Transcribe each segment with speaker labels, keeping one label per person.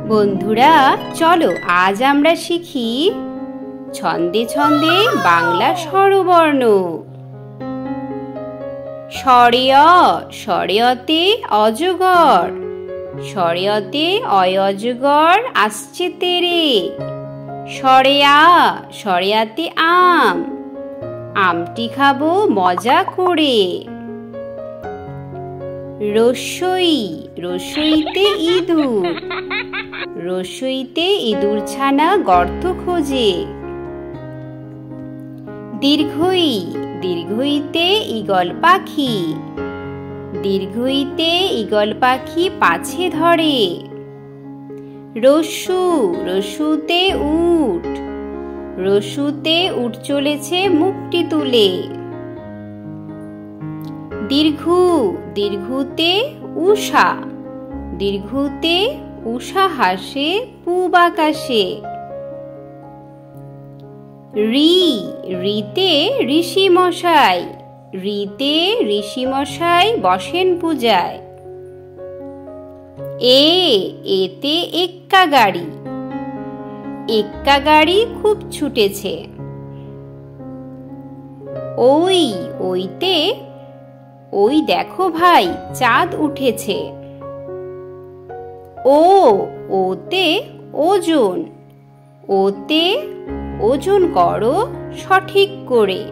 Speaker 1: বন্ধুরা চলো আজ আমরা শিখি ছন্দে ছন্দে বাংলা স্বরবর্ণ। স্বরে অ, স্বরে অতে অজগর, স্বরে অতে অজগর আসছে তেরে। স্বরে আ, স্বরে আতে আম, আমটি খাবো মজা করে। রস্যই, রস্যইতে ইঁদুর, রস্যইতে ইঁদুর ছানা গর্ত খোঁজে। দীর্ঘই, দীর্ঘইতে ঈগল পাখি, দীর্ঘইতে ঈগল পাখি পাছে ধরে। রস্যু, রস্যুতে উট, রস্যুতে উট চলেছে মুখটি তুলে। দীর্ঘু, দীর্ঘুতে উষা, দীর্ঘুতে উষা হাসে পূব আকাশে। রি, রিতে ঋষি মশাই, রিতে ঋষি মশাই বসেন পূজায়। এ, এতে এক্কা গাড়ি, এক্কা গাড়ি খুব ছুটেছে। ওই, ওইতে ওই দেখো ভাই চাঁদ উঠেছে। ও, ওতে ওজন, ওতে ওজন করো সঠিক করে।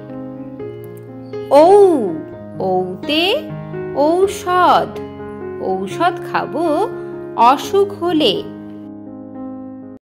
Speaker 1: ঔ, ঔতে ঔষধ, ঔষধ খাবো অসুখ হলে।